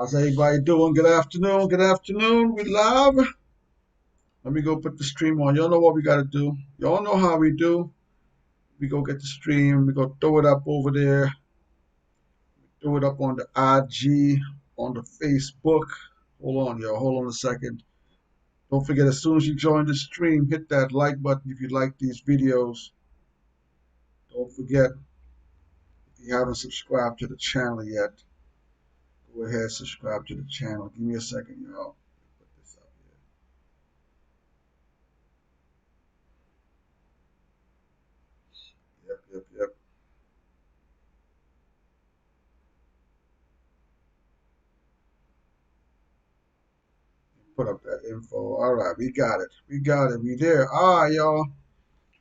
How's everybody doing? Good afternoon. Good afternoon. We live. Let me go put the stream on. Y'all know what we got to do. Y'all know how we do. We go get the stream. We go throw it up over there. Throw it up on the IG, on the Facebook. Hold on, y'all. Hold on a second. Don't forget, as soon as you join the stream, hit that like button if you like these videos. Don't forget, if you haven't subscribed to the channel yet, go ahead, subscribe to the channel. Give me a second, y'all. Put this up here. Yep. Put up that info. All right, we got it. We got it. We there. All right, y'all.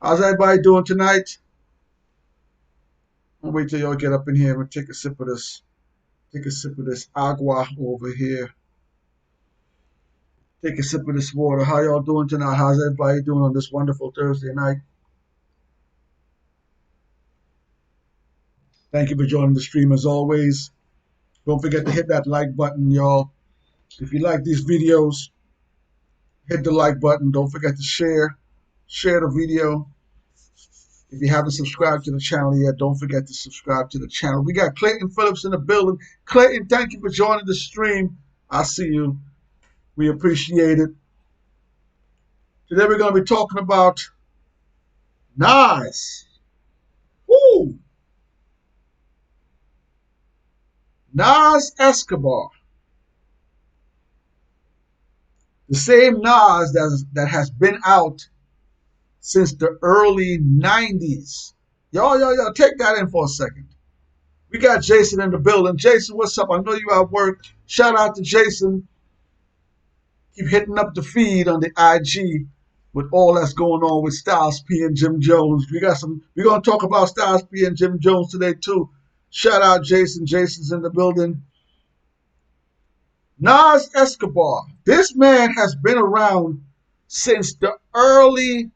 How's everybody doing tonight? I'll wait till y'all get up in here and take a sip of this. Take a sip of this agua over here. Take a sip of this water. How y'all doing tonight? How's everybody doing on this wonderful Thursday night? Thank you for joining the stream as always. Don't forget to hit that like button, y'all. If you like these videos, hit the like button. Don't forget to share. Share the video. If you haven't subscribed to the channel yet, don't forget to subscribe to the channel. We got Clayton Phillips in the building. Clayton, thank you for joining the stream. I see you. We appreciate it. Today we're going to be talking about Nas. Woo! Nas Escobar. The same Nas that has been out since the early 90s. Y'all, take that in for a second. We got Jason in the building. Jason, what's up? I know you at work. Shout out to Jason. Keep hitting up the feed on the IG with all that's going on with Styles P and Jim Jones. We're gonna talk about Styles P and Jim Jones today too. Shout out Jason. Jason's in the building. Nas Escobar. This man has been around since the early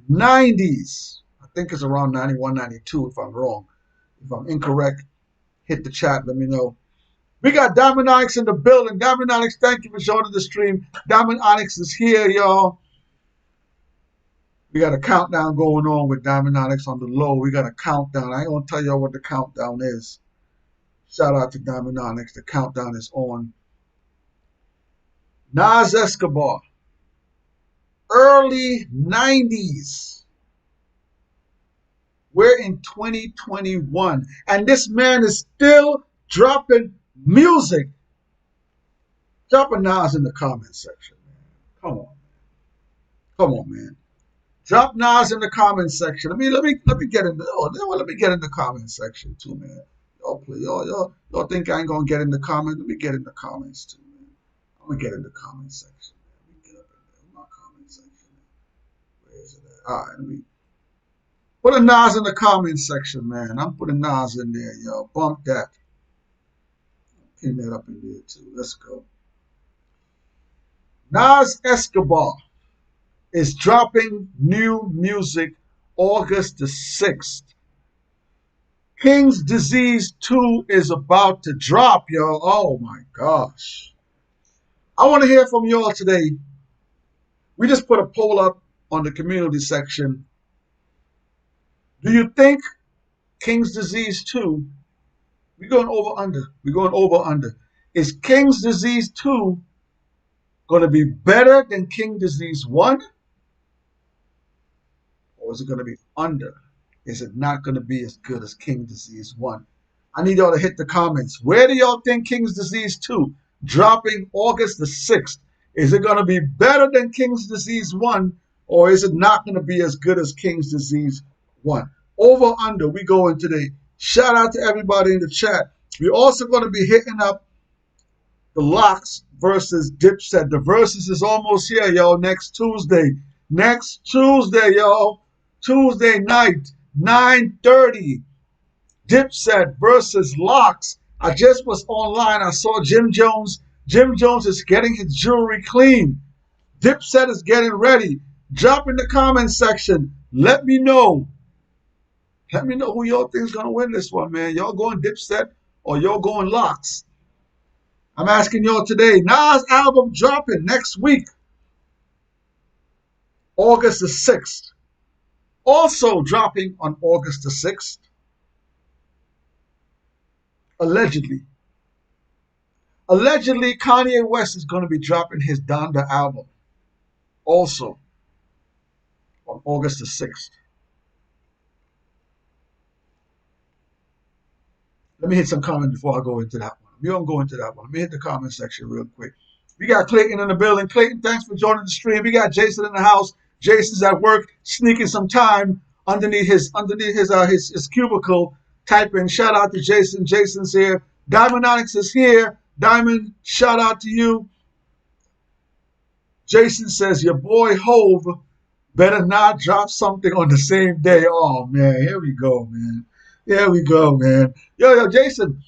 90s. I think it's around 91, 92 if I'm wrong. If I'm incorrect, hit the chat, let me know. We got Diamond Onyx in the building. Diamond Onyx, thank you for joining the stream. Diamond Onyx is here, y'all. We got a countdown going on with Diamond Onyx on the low. We got a countdown. I ain't going to tell y'all what the countdown is. Shout out to Diamond Onyx. The countdown is on. Nas Escobar. Early 90s. We're in 2021. And this man is still dropping music. Drop a Nas in the comment section, man. Come on, man. Come on, man. Drop Nas in the comment section. Let me get in the let me get in the comment section too, man. Y'all think I ain't gonna get in the comments? Let me get in the comments too, man. I'm gonna get in the comment section, man. Let me get up in there. My comment section. Where is it at? All right, let me put a Nas in the comment section, man. I'm putting Nas in there, yo. Bump that. Pin that up in there too. Let's go. Nas Escobar is dropping new music August the 6th. King's Disease 2 is about to drop, y'all. Oh my gosh. I want to hear from y'all today. We just put a poll up on the community section. Do you think King's Disease 2, we're going over under. Is King's Disease 2 going to be better than King Disease 1? Or is it going to be under? Is it not going to be as good as King Disease 1? I need y'all to hit the comments. Where do y'all think King's Disease 2 dropping August the 6th? Is it going to be better than King's Disease 1? Or is it not going to be as good as King's Disease 1? Over under, we going today. Shout out to everybody in the chat. We're also going to be hitting up the Locks versus Dipset. The versus is almost here, y'all. Next Tuesday. Next Tuesday, y'all. Tuesday night, 9:30. Dipset versus Locks. I just was online. I saw Jim Jones. Jim Jones is getting his jewelry clean. Dipset is getting ready. Drop in the comment section. Let me know. Let me know who y'all think is going to win this one, man. Y'all going Dipset or y'all going Locks? I'm asking y'all today. Nas album dropping next week, August the 6th. Also dropping on August the 6th, allegedly. Allegedly, Kanye West is going to be dropping his Donda album also on August the 6th. Let me hit some comments before I go into that one. We don't go into that one. Let me hit the comment section real quick. We got Clayton in the building. Clayton, thanks for joining the stream. We got Jason in the house. Jason's at work, sneaking some time underneath his cubicle, typing. Shout out to Jason. Jason's here. Diamond Onyx is here. Diamond, shout out to you. Jason says your boy Hove better not drop something on the same day. Oh man, here we go, man. Here we go, man. Yo, Jason,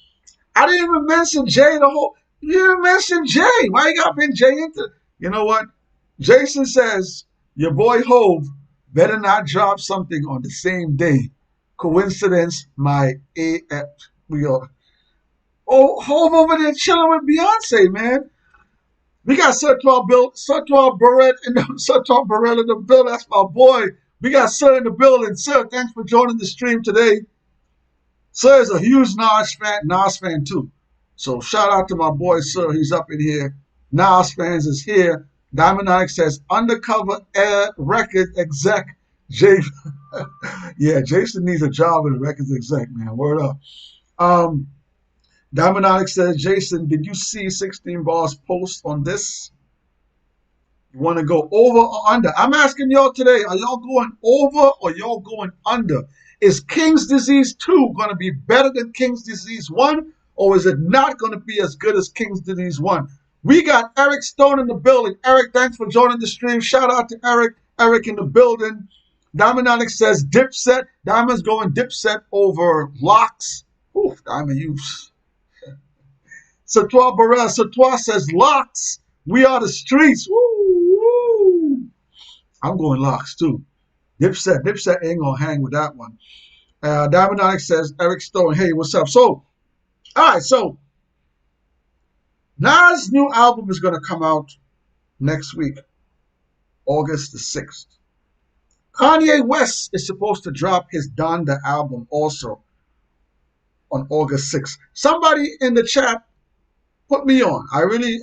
I didn't even mention Jay the whole. You didn't mention Jay. Why you got to bring Jay into? You know what? Jason says your boy Hove better not drop something on the same day. Coincidence, my AF. We are. Oh, Hove over there chilling with Beyonce, man. We got Sirtwal Barrett in the Sirtwal Barrett in the building. That's my boy. We got Sir in the building. Sir, thanks for joining the stream today. Sir is a huge Nas fan too. So shout out to my boy Sir. He's up in here. Nas fans is here. Diamond Onyx says undercover record exec. Jay, yeah, Jason needs a job as a records exec, man. Word up. Um, Diamond Onyx says, Jason, did you see 16 Bars post on this? You want to go over or under? I'm asking y'all today, are y'all going over or y'all going under? Is King's Disease 2 going to be better than King's Disease 1? Or is it not going to be as good as King's Disease 1? We got Eric Stone in the building. Eric, thanks for joining the stream. Shout out to Eric. Eric in the building. Diamond Onyx says Dipset. Diamond's going Dipset over Locks. Ooh, Diamond, you. Satois Burrell. Satois says Locks. We are the streets. Woo, woo. I'm going Locks too. Dipset ain't gonna hang with that one. Diamond Onyx says Eric Stone. Hey, what's up? So, all right. So, Nas' new album is gonna come out next week, August the 6th. Kanye West is supposed to drop his Donda album also on August 6th. Somebody in the chat put me on.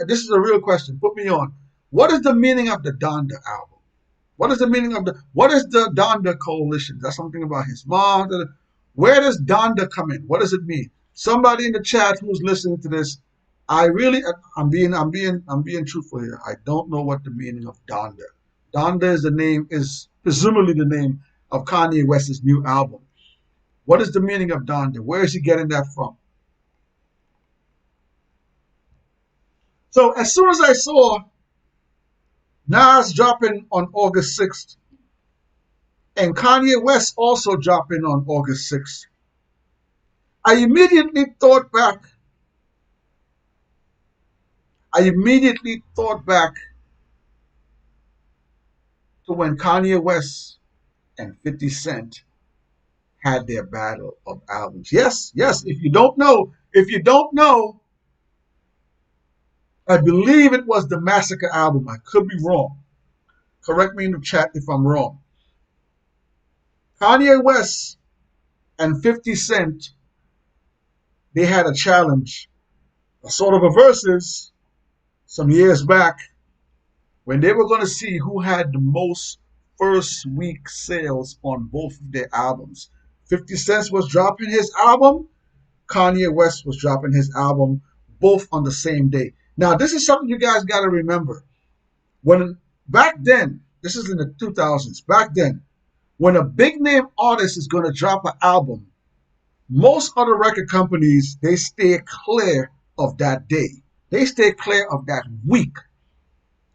This is a real question. Put me on. What is the meaning of the Donda album? What is the Donda coalition? That's something about his mom. Where does Donda come in? What does it mean? Somebody in the chat who's listening to this, I'm being truthful here. I don't know what the meaning of Donda. Donda is presumably the name of Kanye West's new album. What is the meaning of Donda? Where is he getting that from? So as soon as I saw Nas dropping on August 6th and Kanye West also dropping on August 6th, I immediately thought back to when Kanye West and 50 Cent had their battle of albums. Yes, if you don't know, I believe it was the Massacre album. I could be wrong. Correct me in the chat if I'm wrong. Kanye West and 50 Cent, they had a challenge, a sort of a versus some years back when they were going to see who had the most first week sales on both of their albums. 50 Cent was dropping his album. Kanye West was dropping his album, both on the same day. Now, this is something you guys got to remember. Back then, this is in the 2000s, back then, when a big name artist is going to drop an album, most other record companies, they stay clear of that day. They stay clear of that week.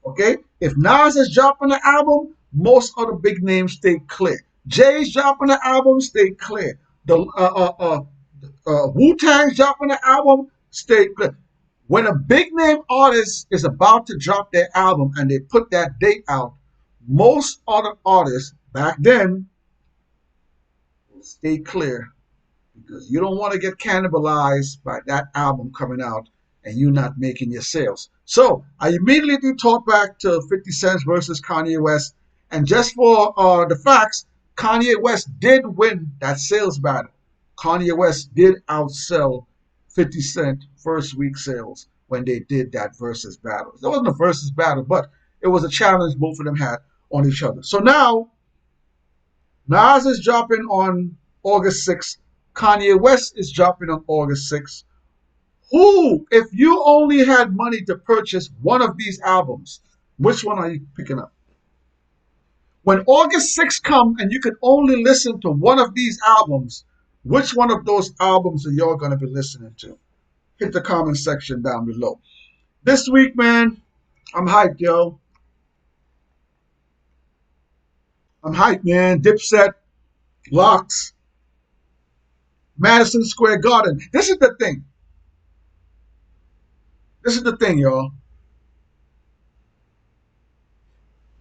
Okay? If Nas is dropping an album, most other big names stay clear. Jay's dropping an album, stay clear. The Wu-Tang's dropping an album, stay clear. When a big name artist is about to drop their album and they put that date out, most other artists back then will stay clear because you don't want to get cannibalized by that album coming out and you not making your sales. So I immediately talked back to 50 Cent versus Kanye West. And just for the facts, Kanye West did win that sales battle. Kanye West did outsell 50 Cent first week sales when they did that versus battle. It wasn't a versus battle, but it was a challenge both of them had on each other. So now Nas is dropping on August 6th. Kanye West is dropping on August 6th. Who, if you only had money to purchase one of these albums, which one are you picking up? When August 6th comes and you can only listen to one of these albums, which one of those albums are y'all going to be listening to? Hit the comment section down below. This week, man, I'm hyped, yo. I'm hyped, man. Dipset, Locks, Madison Square Garden. This is the thing. This is the thing, y'all.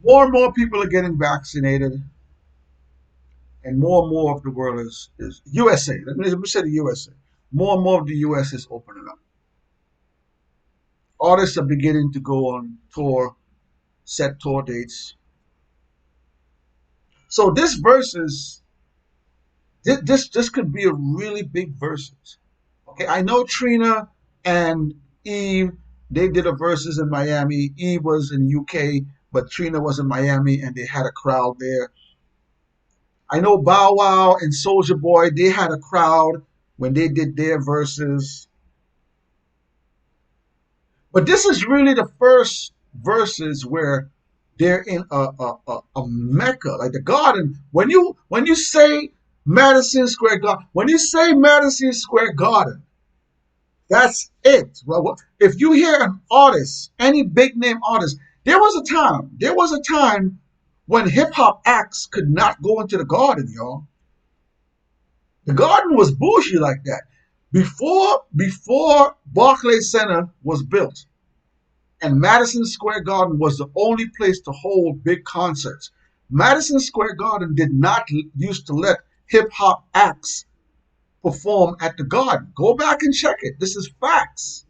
More and more people are getting vaccinated, and more of the world is USA. Let me say the USA. More and more of the US is opening up. Artists are beginning to go on tour, set tour dates. So this could be a really big versus. Okay, I know Trina and Eve, they did a versus in Miami. Eve was in UK, but Trina was in Miami and they had a crowd there. I know Bow Wow and Soulja Boy, they had a crowd when they did their verses. But this is really the first verses where they're in a mecca, like the garden. When you say Madison Square Garden, when you say Madison Square Garden, that's it. Well, if you hear an artist, any big name artist, there was a time when hip hop acts could not go into the garden, y'all. The garden was bougie like that. Before Barclays Center was built, and Madison Square Garden was the only place to hold big concerts. Madison Square Garden did not used to let hip hop acts perform at the Garden. Go back and check it. This is facts.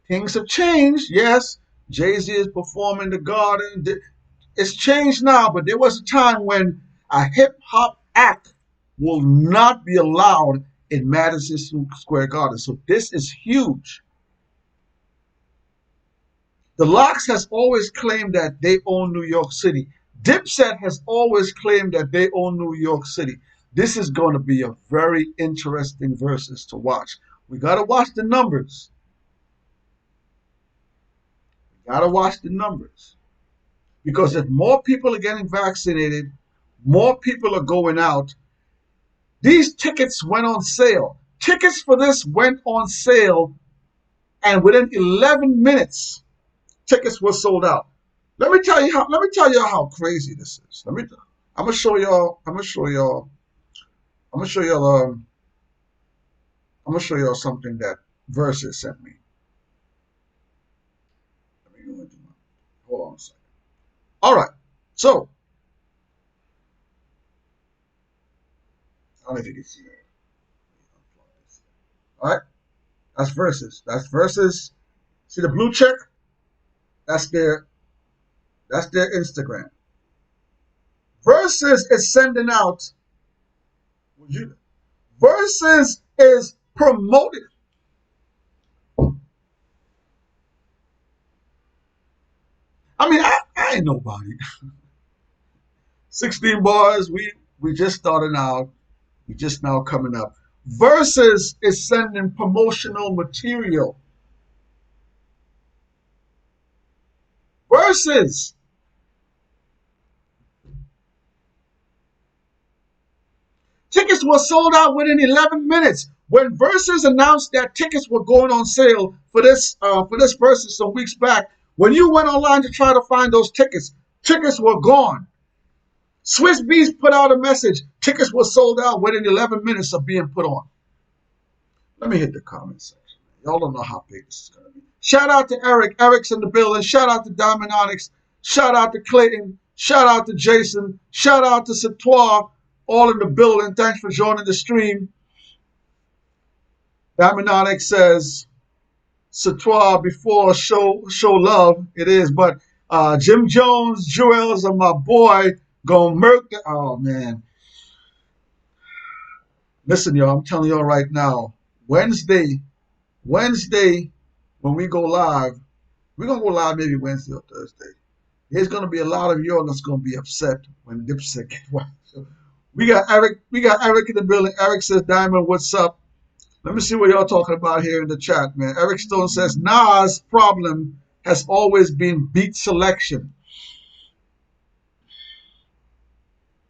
Things have changed. Yes, Jay-Z is performing the Garden. It's changed now, but there was a time when a hip hop act will not be allowed in Madison Square Garden. So this is huge. The Locks has always claimed that they own New York City. Dipset has always claimed that they own New York City. This is going to be a very interesting versus to watch. We got to watch the numbers. We got to watch the numbers. Because if more people are getting vaccinated, more people are going out. These tickets went on sale. Tickets for this went on sale, and within 11 minutes, tickets were sold out. Let me tell you how crazy this is. I'm gonna show y'all. Something that Versus sent me. Hold on a second. All right. So I don't know if you can see that. All right. That's Versus. That's Versus. See the blue check? That's their Instagram. Versus is sending out. Versus is promoting. I mean, I ain't nobody. 16 bars. We just starting out. We just now coming up. Versus is sending promotional material. Versus. Tickets were sold out within 11 minutes. When Versus announced that tickets were going on sale for this Versus some weeks back, when you went online to try to find those tickets, tickets were gone. Swiss Beats put out a message. Tickets were sold out within 11 minutes of being put on. Let me hit the comment section. Y'all don't know how big this is going to be. Shout out to Eric. Eric's in the building. Shout out to Diamond Onyx. Shout out to Clayton. Shout out to Jason. Shout out to Satoir. All in the building. Thanks for joining the stream. Diamond Onyx says, Sautoir before show love. It is, but Jim Jones, Jewels, and my boy gonna murk. Oh man, listen, y'all. I'm telling y'all right now. Wednesday, Wednesday, when we go live, we're gonna go live maybe Wednesday or Thursday. There's gonna be a lot of y'all that's gonna be upset when Dipset get whacked. So we got Eric. We got Eric in the building. Eric says, "Diamond, what's up?" Let me see what y'all talking about here in the chat, man. Eric Stone says Nas' problem has always been beat selection.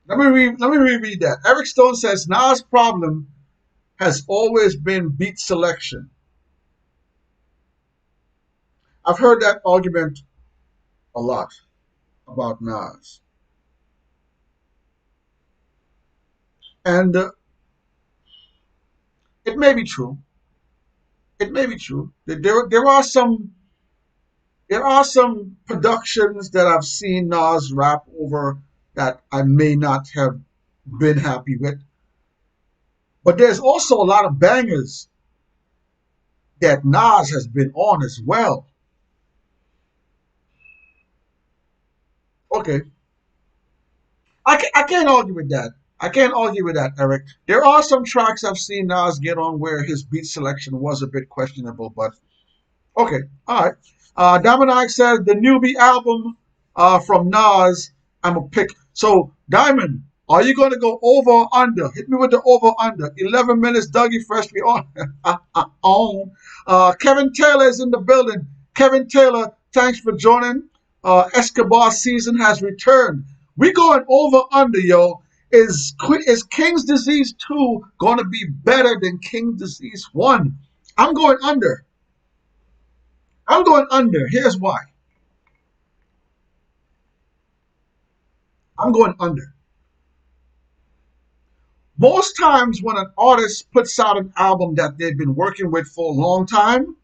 Let me reread that. Eric Stone says Nas' problem has always been beat selection. I've heard that argument a lot about Nas, and it may be true. It may be true. There are some productions that I've seen Nas rap over that I may not have been happy with. But there's also a lot of bangers that Nas has been on as well. Okay, I can't argue with that. I can't argue with that, Eric. There are some tracks I've seen Nas get on where his beat selection was a bit questionable, but okay, all right. Dominic says the newbie album from Nas. I'm a pick. So Diamond, are you going to go over or under? Hit me with the over under. 11 minutes. Dougie Fresh be on. on. Kevin Taylor is in the building. Kevin Taylor, thanks for joining. Escobar season has returned. We going over under, yo. Is King's Disease 2 going to be better than King's Disease 1? I'm going under. I'm going under. Here's why. I'm going under. Most times when an artist puts out an album that they've been working with for a long time,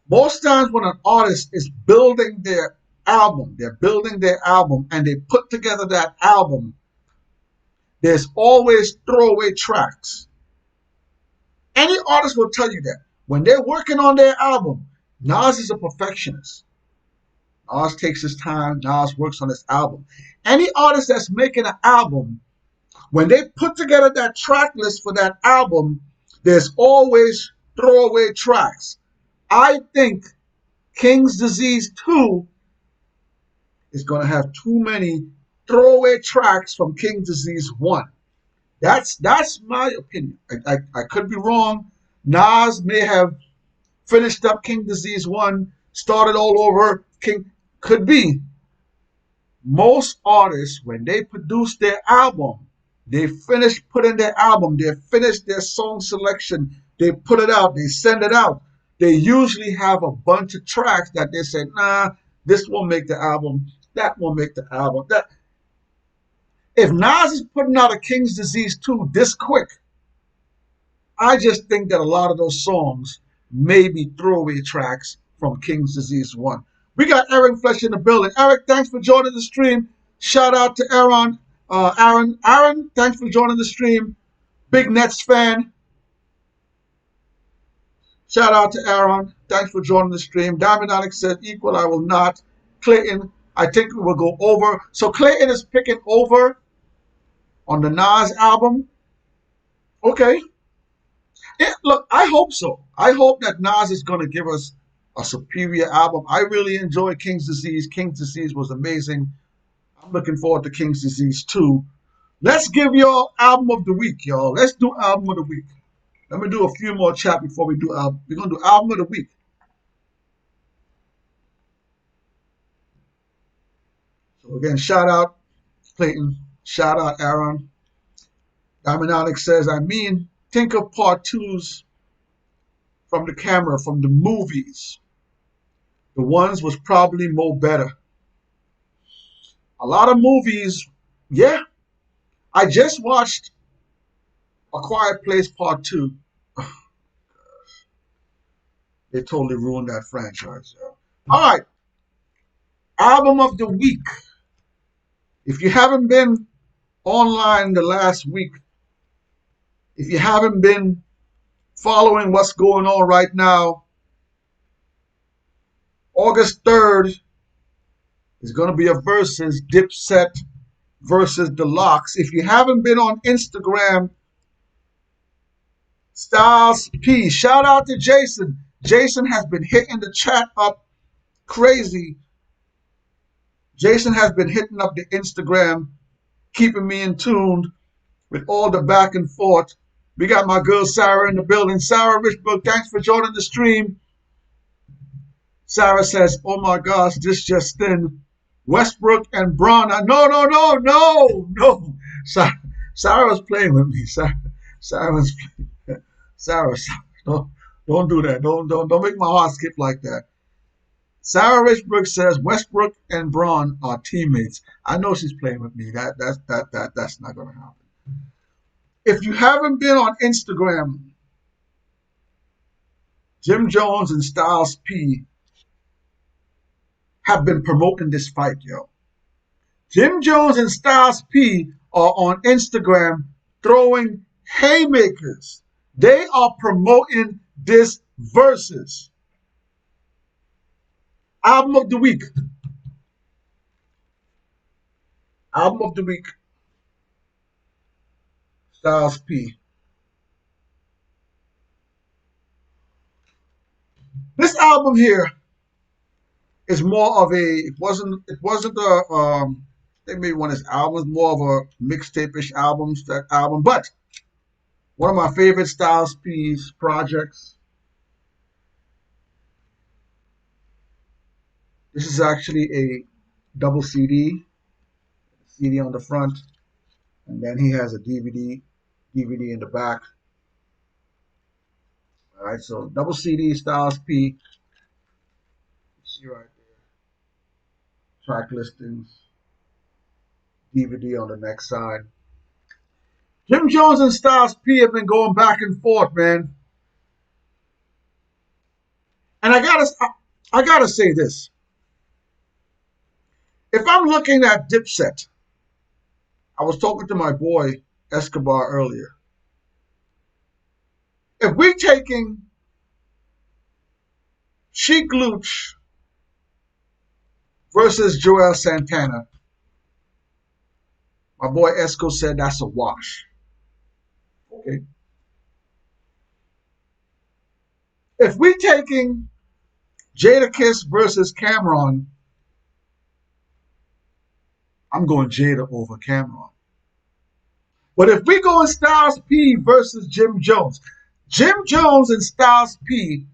most times when an artist is building their album and they put together that album, there's always throwaway tracks. Any artist will tell you that. When they're working on their album, Nas is a perfectionist. Nas takes his time. Nas works on his album. Any artist that's making an album, when they put together that track list for that album, there's always throwaway tracks. I think King's Disease 2 is going to have too many throwaway tracks from King's Disease 1. That's my opinion. I could be wrong. Nas may have finished up King Disease 1, started all over. King could be. Most artists, when they produce their album, they finish putting their album, they finish their song selection, they put it out, they send it out. They usually have a bunch of tracks that they say, nah, this won't make the album, that won't make the album. That if Nas is putting out a King's Disease 2 this quick, I just think that a lot of those songs may be throwaway tracks from King's Disease 1. We got Aaron Flesh in the building. Eric, thanks for joining the stream. Shout out to Aaron. Aaron, thanks for joining the stream. Big Nets fan. Shout out to Aaron. Thanks for joining the stream. Diamond Onyx said equal. I will not. Clayton, I think we will go over. So Clayton is picking over on the Nas album. Okay. Yeah, look, I hope so. I hope that Nas is going to give us a superior album. I really enjoyed King's Disease. King's Disease was amazing. I'm looking forward to King's Disease 2. Let's give y'all album of the week, y'all. Let's do album of the week. Let me do a few more chat before we do album. We're going to do album of the week. So again, shout out Clayton. Shout out Aaron. Diamond Onyx says, think of part twos from the camera, from the movies. The ones was probably more better. A lot of movies, yeah. I just watched A Quiet Place Part 2. They totally ruined that franchise. Yeah. All right. Album of the week. If you haven't been online the last week, if you haven't been Following what's going on right now, August 3rd is going to be a versus Dipset versus Deluxe. If you haven't been on Instagram, Styles P, shout out to Jason. Jason has been hitting the chat up crazy. Jason has been hitting up the Instagram, keeping me in tune with all the back and forth. We got my girl Sarah in the building. Sarah Richburg, thanks for joining the stream. Sarah says, oh my gosh, this just in. Westbrook and Braun. No. Sarah was playing with me. Sarah was Sarah, don't do that. Don't make my heart skip like that. Sarah Richbrook says Westbrook and Braun are teammates. I know she's playing with me. That's not gonna happen. If you haven't been on Instagram, Jim Jones and Styles P have been promoting this fight, yo. Jim Jones and Styles P are on Instagram throwing haymakers. They are promoting this versus. Album of the week. Album of the week. Styles P. This album here is more of a. It wasn't a. They made one of his albums, more of a mixtape-ish albums. That album, but one of my favorite Styles P's projects. This is actually a double CD on the front, and then he has a DVD in the back. All right, so double CD Styles P. See right there. Track listings, DVD on the next side. Jim Jones and Styles P have been going back and forth, man. And I gotta say this. If I'm looking at Dipset, I was talking to my boy Escobar earlier. If we're taking Sheik Luch versus Joel Santana, my boy Esco said that's a wash. Okay. If we're taking Jadakiss versus Cameron, I'm going Jada over Cameron. But if we go in Styles P versus Jim Jones and Styles P,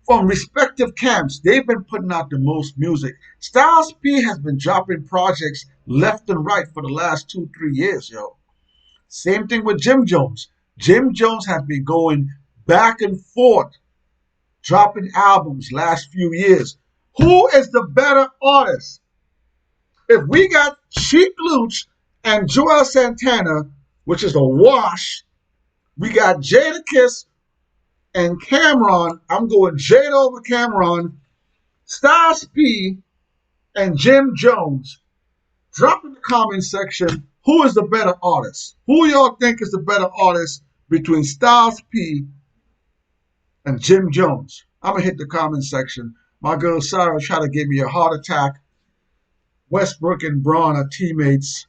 from respective camps, they've been putting out the most music. Styles P has been dropping projects left and right for the last 2-3 years, yo. Same thing with Jim Jones. Jim Jones has been going back and forth, dropping albums last few years. Who is the better artist? If we got Sheik Luch and Joel Santana, which is a wash, we got Jadakiss and Cameron. I'm going Jada over Cameron. Styles P and Jim Jones. Drop in the comment section who is the better artist. Who y'all think is the better artist between Styles P and Jim Jones? I'm going to hit the comment section. My girl Sarah tried to give me a heart attack. Westbrook and Braun are teammates.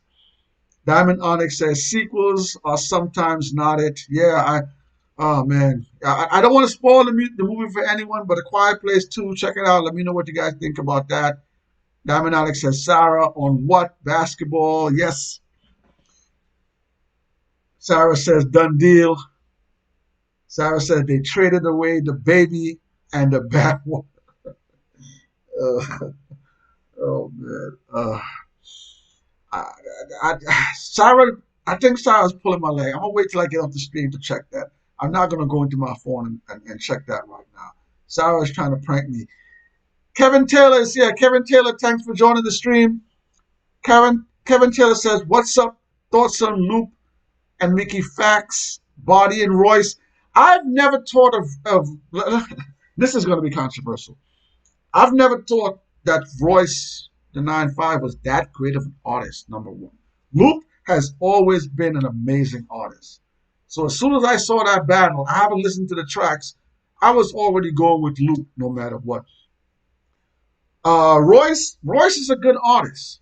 Diamond Onyx says sequels are sometimes not it. Yeah, oh man, I don't want to spoil the movie for anyone, but A Quiet Place 2, check it out. Let me know what you guys think about that. Diamond Onyx says Sarah on what? Basketball, yes. Sarah says done deal. Sarah says they traded away the baby and the bad one. Oh man. Sarah, I think Sarah's pulling my leg. I'm gonna wait till I get off the stream to check that. I'm not gonna go into my phone and check that right now. Sarah is trying to prank me. Kevin Taylor is here. Kevin Taylor, thanks for joining the stream. Kevin Taylor says, "What's up? Thoughts on Loop and Mickey Fax, Body and Royce?" I've never thought of this is going to be controversial. I've never thought that Royce the 9-5 was that great of an artist. Number one, Luke has always been an amazing artist. So as soon as I saw that battle, I haven't listened to the tracks. I was already going with Luke, no matter what. Royce is a good artist,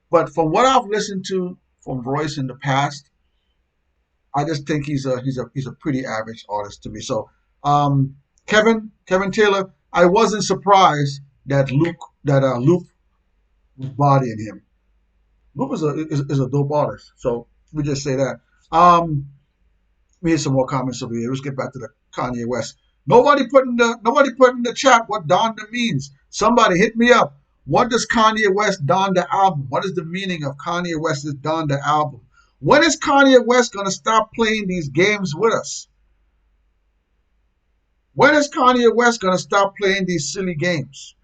but from what I've listened to from Royce in the past, I just think he's a pretty average artist to me. So, um, Kevin Taylor, I wasn't surprised that Luke was bodying him. Luke is a dope artist. So we just say that. Um, we need some more comments over here. Let's get back to the Kanye West. Nobody put in the chat what Donda means. Somebody hit me up. What does Kanye West Donda album? What is the meaning of Kanye West's Donda album? When is Kanye West gonna stop playing these games with us? When is Kanye West gonna stop playing these silly games?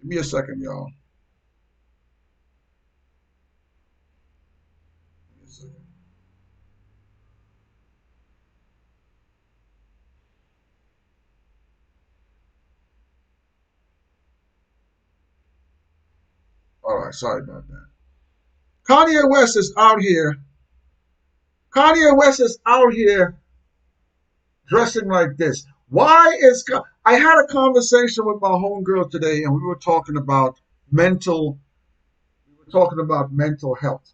Give me a second, y'all. Give me a second. All right, sorry about that. Kanye West is out here. Kanye West is out here dressing like this. Why is I had a conversation with my homegirl today, and we were talking about mental. We were talking about mental health.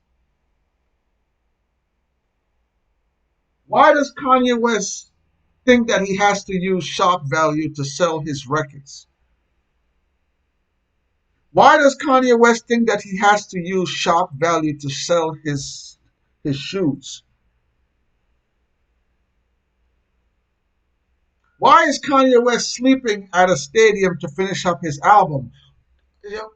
Why does Kanye West think that he has to use shock value to sell his records? Why does Kanye West think that he has to use shock value to sell his shoes? Why is Kanye West sleeping at a stadium to finish up his album? You know,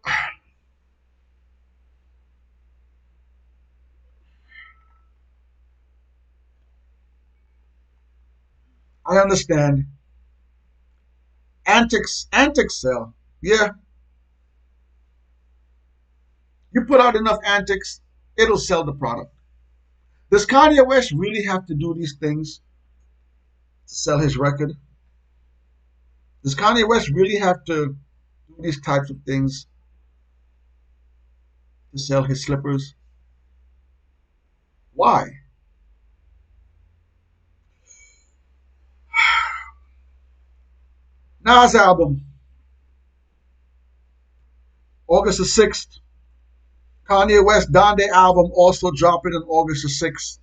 I understand. Antics sell. Yeah, you put out enough antics, it'll sell the product. Does Kanye West really have to do these things to sell his record? Does Kanye West really have to do these types of things to sell his slippers? Why? Nas album, August the 6th. Kanye West Donda album also dropping on August the 6th.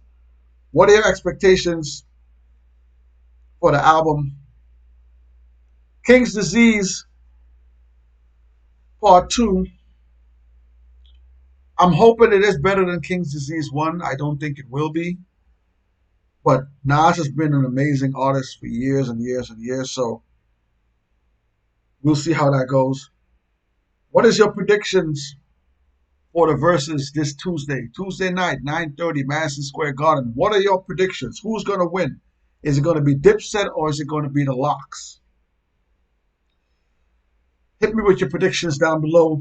What are your expectations for the album? King's Disease Part 2. I'm hoping it is better than King's Disease 1. I don't think it will be. But Nas has been an amazing artist for years and years and years. So we'll see how that goes. What is your predictions for the verses this Tuesday night, 9:30, Madison Square Garden? What are your predictions? Who's going to win? Is it going to be Dipset or is it going to be the Locks? Hit me with your predictions down below.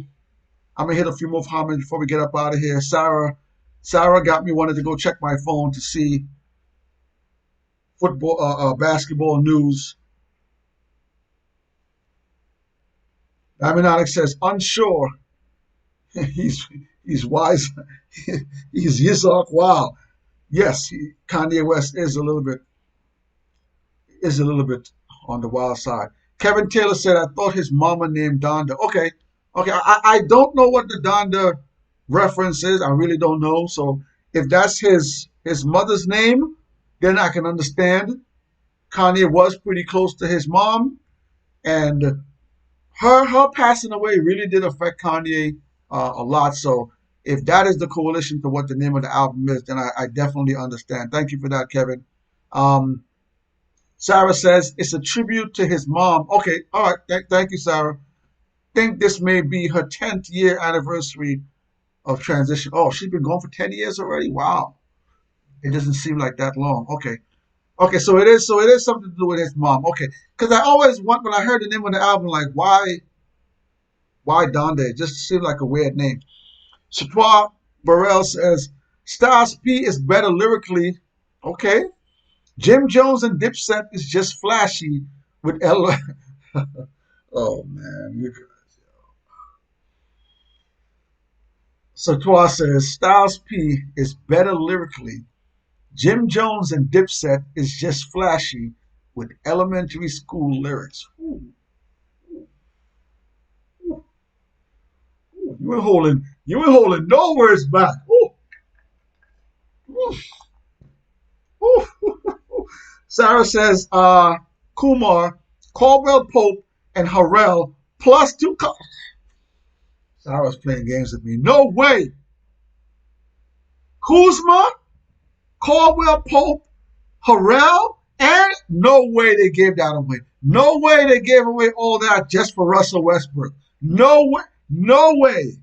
I'm gonna hit a few more comments before we get up out of here. Sarah got me wanted to go check my phone to see football, basketball news. Diamond Alex says unsure. he's he's wise. He's Yitzhak. Wow. Yes, Kanye West is a little bit on the wild side. Kevin Taylor said, I thought his mama named Donda. Okay. Okay. I don't know what the Donda reference is. I really don't know. So if that's his mother's name, then I can understand. Kanye was pretty close to his mom, and her passing away really did affect Kanye a lot. So if that is the coalition to what the name of the album is, then I definitely understand. Thank you for that, Kevin. Um, Sarah says it's a tribute to his mom. Okay, all right. Thank you, Sarah. Think this may be her 10th year anniversary of transition. Oh, she's been gone for 10 years already. Wow, it doesn't seem like that long. Okay, okay. So it is. So it is something to do with his mom. Okay, because I always want when I heard the name of the album, like why Donda? It just seemed like a weird name. Chatois Burrell says Styles P is better lyrically. Okay. Jim Jones and Dipset is just flashy with L. Oh man, So Twa says Styles P is better lyrically. Jim Jones and Dipset is just flashy with elementary school lyrics. Ooh, ooh, ooh. You ain't holding no words back. Ooh, ooh, ooh, ooh. Sarah says, Kumar, Caldwell Pope, and Harrell plus two. Sarah's playing games with me. No way. Kuzma, Caldwell Pope, Harrell, and no way they gave that away. No way they gave away all that just for Russell Westbrook. No way. No way.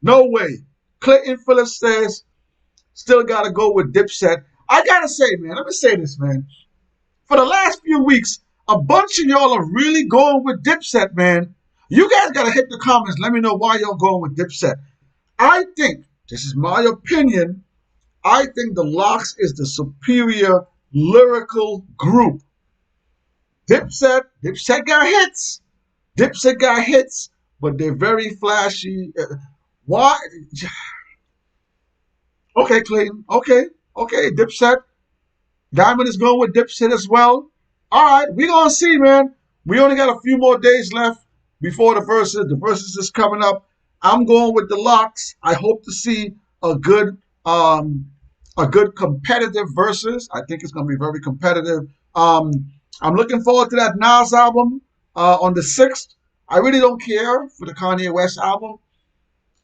No way. Clayton Phillips says, still got to go with Dipset. I got to say, man, let me say this, man. For the last few weeks, a bunch of y'all are really going with Dipset, man. You guys got to hit the comments. Let me know why y'all going with Dipset. I think, this is my opinion, I think the Locks is the superior lyrical group. Dipset got hits. Dipset got hits, but they're very flashy. Why? Okay, Clayton. Okay, Dipset. Diamond is going with Dipset as well. All right, we're going to see, man. We only got a few more days left before the verses. The verses is coming up. I'm going with the Locks. I hope to see a good um a good competitive versus. I think it's going to be very competitive. I'm looking forward to that Nas album on the 6th. I really don't care for the Kanye West album.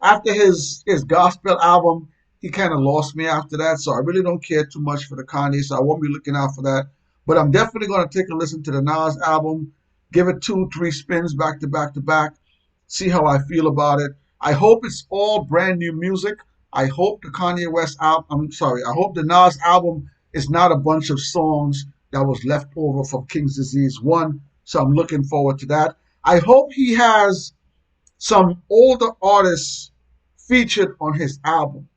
After his gospel album, he kind of lost me after that. So I really don't care too much for the Kanye. So I won't be looking out for that. But I'm definitely going to take a listen to the Nas album, give it 2, 3 spins back to back to back, see how I feel about it. I hope it's all brand new music. I hope the Kanye West album, I'm sorry, I hope the Nas album is not a bunch of songs that was left over from King's Disease 1. So I'm looking forward to that. I hope he has some older artists featured on his album.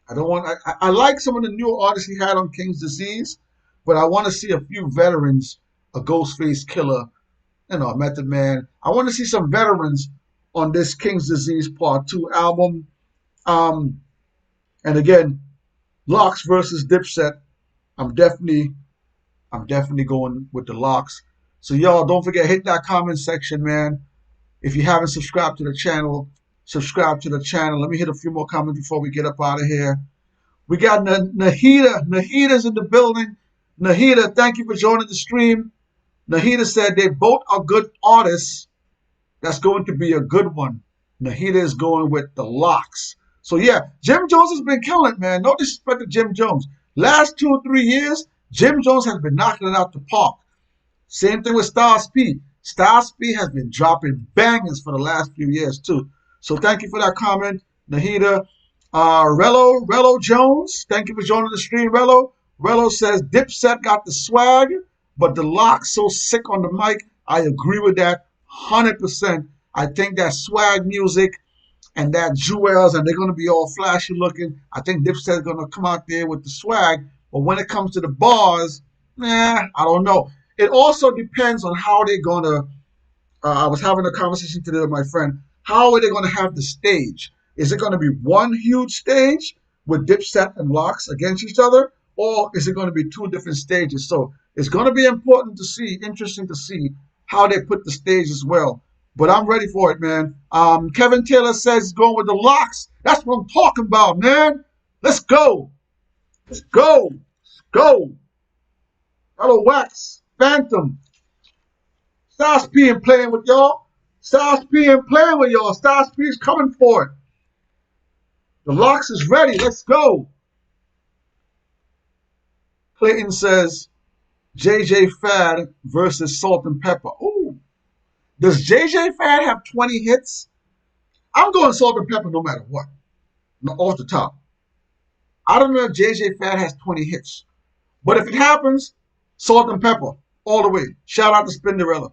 I don't want. I like some of the newer artists he had on King's Disease, but I want to see a few veterans, a Ghostface Killer, a Method Man. I want to see some veterans on this King's Disease Part 2 album. Um, and again, Locks versus Dipset. I'm definitely, I'm definitely going with the Locks. So y'all, don't forget, hit that comment section, man. If you haven't subscribed to the channel, subscribe to the channel. Let me hit a few more comments before we get up out of here. We got Nahida. Nahida's in the building. Nahida, thank you for joining the stream. Nahida said they both are good artists. That's going to be a good one. Nahida is going with the Locks. So yeah, Jim Jones has been killing it, man. No disrespect to Jim Jones. Last 2 or 3 years, Jim Jones has been knocking it out the park. Same thing with Styles P. Styles P has been dropping bangers for the last few years too. So thank you for that comment, Nahida. Rello Jones, thank you for joining the stream, Rello. Rello says Dipset got the swag, but the Locks so sick on the mic. I agree with that 100%. I think that swag music and that jewels, and they're going to be all flashy looking. I think Dipset's going to come out there with the swag, but when it comes to the bars, I don't know. It also depends on how they're going to. I was having a conversation today with my friend. How are they going to have the stage? Is it going to be one huge stage with Dipset and Locks against each other, or is it going to be 2 different stages? So it's going to be important to see, interesting to see how they put the stage as well. But I'm ready for it, man. Kevin Taylor says he's going with the Locks. That's what I'm talking about, man. Let's go. Let's go. Let's go. Hello, Wax. Phantom. Styles P and playing with y'all. Styles P and playing with y'all. Styles P is coming for it. The Locks is ready. Let's go. Clayton says JJ Fad versus Salt and Pepper. Ooh. Does JJ Fad have 20 hits? I'm going Salt and Pepper no matter what. No, off the top. I don't know if JJ Fad has 20 hits. But if it happens, Salt and Pepper all the way. Shout out to Spinderella.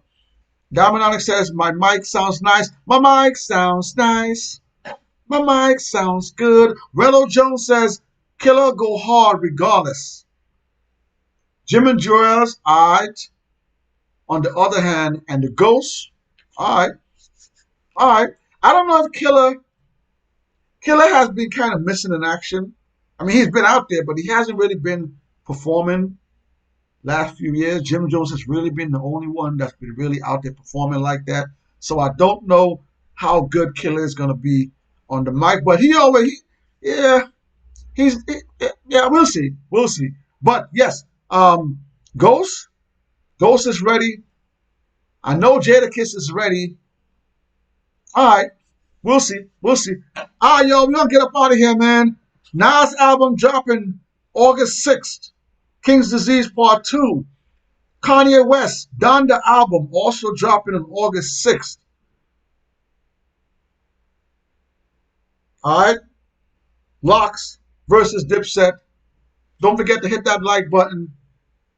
Diamond Onyx says, my mic sounds nice. My mic sounds nice. My mic sounds good. Rello Jones says, Killer go hard regardless. Jim and Joel's, all right. On the other hand, and the Ghost, all right. All right. I don't know if Killer Killer has been kind of missing in action. I mean, he's been out there, but he hasn't really been performing last few years. Jim Jones has really been the only one that's been really out there performing like that. So I don't know how good Killer is going to be on the mic, but yeah, yeah, we'll see, we'll see. But yes, Ghost, Ghost is ready. I know Jadakiss is ready. All right, we'll see, we'll see. All right, yo, we're gonna get up out of here, man. Nas album dropping August 6th. King's Disease Part 2. Kanye West, Donda album, also dropping on August 6th. All right, Locks versus Dipset. Don't forget to hit that like button.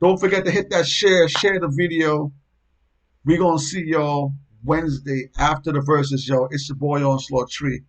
Don't forget to hit that share the video. We're going to see y'all Wednesday after the verses, yo. It's your boy Onslaught Tree.